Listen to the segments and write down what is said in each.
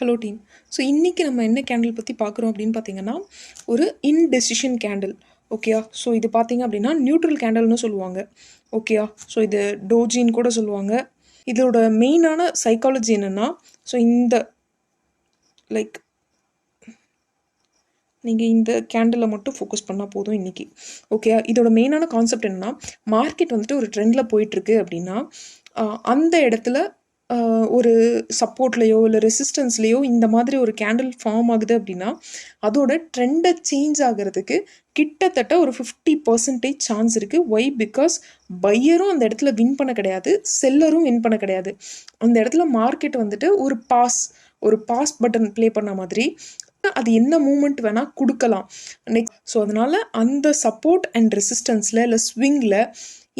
Hello team. So இன்றைக்கி நம்ம என்ன கேண்டில் பற்றி பார்க்குறோம் அப்படின்னு பார்த்தீங்கன்னா, ஒரு இன்டெசிஷன் கேண்டில். ஓகேயா? ஸோ இது பார்த்தீங்க அப்படின்னா நியூட்ரல் கேண்டில்னு சொல்லுவாங்க. ஓகேயா? ஸோ இது டோஜின்னு கூட சொல்லுவாங்க. இதோட மெயினான சைக்காலஜி என்னென்னா, ஸோ இந்த லைக் நீங்கள் இந்த கேண்டிலை மட்டும் ஃபோக்கஸ் பண்ணால் போதும் இன்றைக்கி. ஓகேயா? இதோட மெயினான கான்செப்ட் என்னென்னா, மார்க்கெட் வந்துட்டு ஒரு ட்ரெண்டில் போயிட்டுருக்கு அப்படின்னா அந்த இடத்துல ஒரு சப்போர்ட்லேயோ இல்லை ரெசிஸ்டன்ஸ்லேயோ இந்த மாதிரி ஒரு கேண்டில் ஃபார்ம் ஆகுது அப்படின்னா அதோட ட்ரெண்டை சேஞ்ச் ஆகிறதுக்கு கிட்டத்தட்ட ஒரு 50% சான்ஸ் இருக்குது. ஒய்? பிகாஸ் பையரும் அந்த இடத்துல வின் பண்ண கிடையாது, செல்லரும் வின் பண்ண கிடையாது. அந்த இடத்துல மார்க்கெட் வந்துட்டு ஒரு பாஸ் பட்டன் ப்ளே பண்ண மாதிரி அது என்ன மூமெண்ட் வேணால் கொடுக்கலாம் நெக்ஸ்ட். ஸோ அதனால் அந்த சப்போர்ட் அண்ட் ரெசிஸ்டன்ஸில் இல்லை ஸ்விங்கில்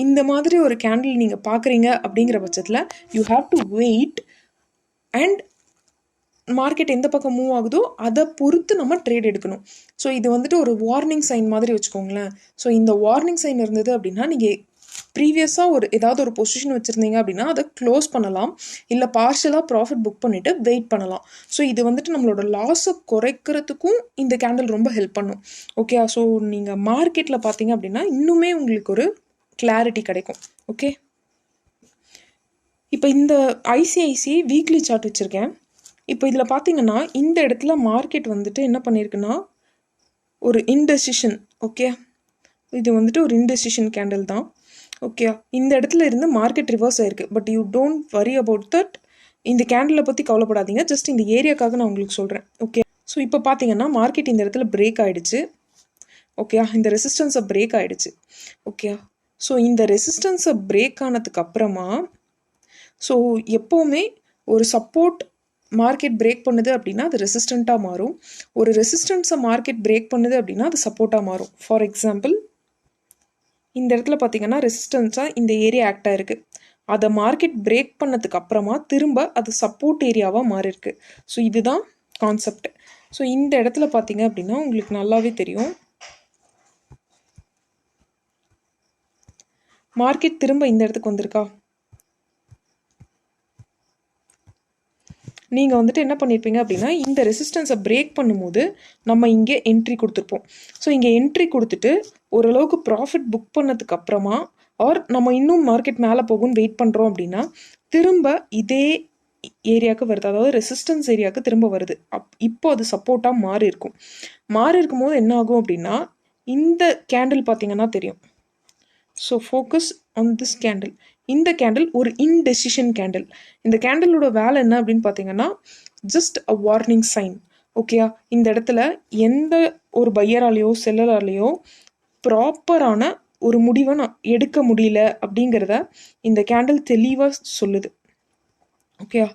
இந்த மாதிரி ஒரு கேண்டில் நீங்கள் பார்க்குறீங்க அப்படிங்கிற பட்சத்தில் you have to wait and market எந்த பக்கம் மூவ் ஆகுதோ அதை பொறுத்து நம்ம ட்ரேட் எடுக்கணும். ஸோ இது வந்துட்டு ஒரு வார்னிங் சைன் மாதிரி வச்சுக்கோங்களேன். ஸோ இந்த வார்னிங் சைன் இருந்தது அப்படின்னா நீங்கள் ப்ரீவியஸாக ஏதாவது ஒரு பொசிஷன் வச்சுருந்தீங்க அப்படின்னா அதை க்ளோஸ் பண்ணலாம், இல்லை பார்ஷலாக ப்ராஃபிட் புக் பண்ணிவிட்டு வெயிட் பண்ணலாம். ஸோ இது வந்துட்டு நம்மளோட லாஸை குறைக்கிறதுக்கும் இந்த கேண்டில் ரொம்ப ஹெல்ப் பண்ணும். ஓகே, ஸோ நீங்கள் மார்க்கெட்டில் பார்த்தீங்க அப்படின்னா இன்னுமே உங்களுக்கு ஒரு கிளாரிட்டி கிடைக்கும். ஓகே, இப்போ இந்த ஐசிஐசிஐ வீக்லி சார்ட் வச்சுருக்கேன். இப்போ இதில் பார்த்தீங்கன்னா இந்த இடத்துல மார்க்கெட் வந்துட்டு என்ன பண்ணியிருக்குன்னா ஒரு இன்டெசிஷன். ஓகே, இது வந்துட்டு ஒரு இன்டெசிஷன் கேண்டில் தான். ஓகே, இந்த இடத்துல இருந்து மார்க்கெட் ரிவர்ஸ் ஆயிருக்கு. But you don't worry about that. இந்த கேண்டிலை பற்றி கவலைப்படாதீங்க, ஜஸ்ட் இந்த ஏரியாக்காக நான் உங்களுக்கு சொல்கிறேன். ஓகே, ஸோ இப்போ பார்த்தீங்கன்னா மார்க்கெட் இந்த இடத்துல பிரேக் ஆகிடுச்சு. ஓகே, இந்த ரெசிஸ்டன்ஸை பிரேக் ஆகிடுச்சு. ஓகே, ஸோ இந்த ரெசிஸ்டன்ஸை பிரேக் ஆனதுக்கு அப்புறமா ஸோ எப்போவுமே ஒரு சப்போர்ட் மார்க்கெட் பிரேக் பண்ணுது அப்படின்னா அது ரெசிஸ்டண்ட்டாக மாறும். ஒரு ரெசிஸ்டன்ஸை மார்க்கெட் பிரேக் பண்ணுது அப்படின்னா அது சப்போர்ட்டாக மாறும். ஃபார் எக்ஸாம்பிள் இந்த இடத்துல பார்த்தீங்கன்னா ரெசிஸ்டன்ஸாக இந்த ஏரியா ஆக்ட் ஆகிருக்கு. அதை மார்க்கெட் பிரேக் பண்ணதுக்கு அப்புறமா திரும்ப அது சப்போர்ட் ஏரியாவாக மாறிருக்கு. ஸோ இதுதான் கான்செப்ட். ஸோ இந்த இடத்துல பார்த்தீங்க அப்படின்னா உங்களுக்கு நல்லாவே தெரியும், மார்க்கெட் திரும்ப இந்த இடத்துக்கு வந்திருக்கா. நீங்கள் வந்துட்டு என்ன பண்ணியிருப்பீங்க அப்படின்னா இந்த ரெசிஸ்டன்ஸை பிரேக் பண்ணும்போது நம்ம இங்கே என்ட்ரி கொடுத்துருப்போம். ஸோ இங்கே என்ட்ரி கொடுத்துட்டு ஓரளவுக்கு ப்ராஃபிட் புக் பண்ணதுக்கு அப்புறமா ஆர் நம்ம இன்னும் மார்க்கெட் மேலே போகும்னு வெயிட் பண்ணுறோம் அப்படின்னா திரும்ப இதே ஏரியாவுக்கு வருது, அதாவது ரெசிஸ்டன்ஸ் ஏரியாவுக்கு திரும்ப வருது. இப்போ அது சப்போர்ட்டாக மாறி இருக்கும் போது என்ன ஆகும் அப்படின்னா இந்த கேண்டில் பார்த்தீங்கன்னா தெரியும். So focus on this candle. இந்த கேண்டில் ஒரு இன்டெசிஷன் கேண்டில். இந்த கேண்டிலோட வேலை என்ன அப்படின்னு பார்த்தீங்கன்னா ஜஸ்ட் அ வார்னிங் சைன். ஓகேயா? இந்த இடத்துல எந்த ஒரு பையராலேயோ செல்லராலேயோ ப்ராப்பரான ஒரு முடிவை நான் எடுக்க முடியல அப்படிங்கிறத இந்த கேண்டில் தெளிவாக சொல்லுது. ஓகேயா?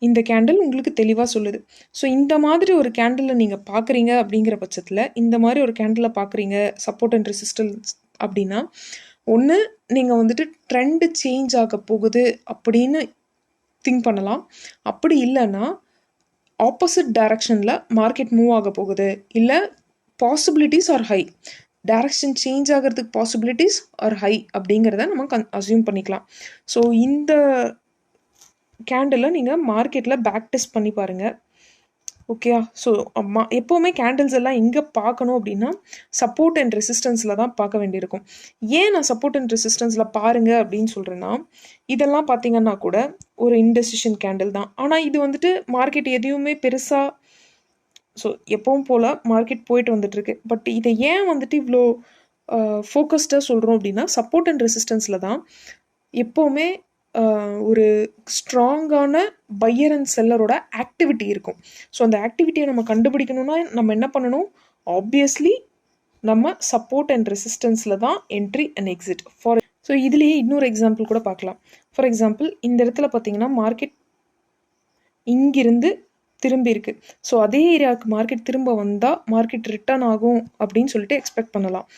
இந்த கேண்டில் உங்களுக்கு தெளிவாக சொல்லுது. ஸோ இந்த மாதிரி ஒரு கேண்டிலை நீங்கள் பார்க்குறீங்க அப்படிங்கிற பட்சத்தில், இந்த மாதிரி ஒரு கேண்டிலை பார்க்குறீங்க சப்போர்ட் அண்ட் ரெசிஸ்டன்ஸ் அப்படின்னா ஒன்று நீங்கள் வந்துட்டு ட்ரெண்டு சேஞ்ச் ஆக போகுது அப்படின்னு திங்க் பண்ணலாம். அப்படி இல்லைன்னா ஆப்போசிட் டைரக்ஷனில் மார்க்கெட் மூவ் ஆக போகுது, இல்லை possibilities R high, direction change ஆகிறதுக்கு பாசிபிலிட்டிஸ் ஆர் ஹை அப்படிங்கிறத நம்ம அஸ்யூம் பண்ணிக்கலாம். ஸோ இந்த கேண்டிலை நீங்கள் மார்க்கெட்டில் பேக் டெஸ்ட் பண்ணி பாருங்கள். ஓகேயா? ஸோ எப்போவுமே கேண்டில்ஸ் எல்லாம் எங்கே பார்க்கணும் அப்படின்னா சப்போர்ட் அண்ட் ரெசிஸ்டன்ஸில் தான் பார்க்க வேண்டியிருக்கும். ஏன் நான் சப்போர்ட் அண்ட் ரெசிஸ்டன்ஸில் பாருங்கள் அப்படின்னு சொல்கிறேன்னா, இதெல்லாம் பார்த்தீங்கன்னா கூட ஒரு இன்டெசிஷன் கேண்டில் தான். ஆனால் இது வந்துட்டு மார்க்கெட் எதையுமே பெருசாக ஸோ எப்பவும் போல் மார்க்கெட் போயிட்டு வந்துட்டுருக்கு. பட் இதை ஏன் வந்துட்டு இவ்வளோ ஃபோக்கஸ்டாக சொல்கிறோம் அப்படின்னா சப்போர்ட் அண்ட் ரெசிஸ்டன்ஸில் தான் எப்போவுமே ஒரு ஸ்ட்ராங்கான பையர் அண்ட் செல்லரோட ஆக்டிவிட்டி இருக்கும். ஸோ அந்த ஆக்டிவிட்டியை நம்ம கண்டுபிடிக்கணும்னா நம்ம என்ன பண்ணணும்? ஆப்வியஸ்லி நம்ம சப்போர்ட் அண்ட் ரெசிஸ்டன்ஸில் தான் என்ட்ரி அண்ட் எக்ஸிட். ஸோ இதுலேயே இன்னொரு எக்ஸாம்பிள் கூட பார்க்கலாம். ஃபார் எக்ஸாம்பிள் இந்த இடத்துல பார்த்தீங்கன்னா மார்க்கெட் இங்கிருந்து திரும்பி இருக்கு. ஸோ அதே ஏரியாவுக்கு மார்க்கெட் திரும்ப வந்தால் மார்க்கெட் ரிட்டர்ன் ஆகும் அப்படின்னு சொல்லிட்டு எக்ஸ்பெக்ட் பண்ணலாம்.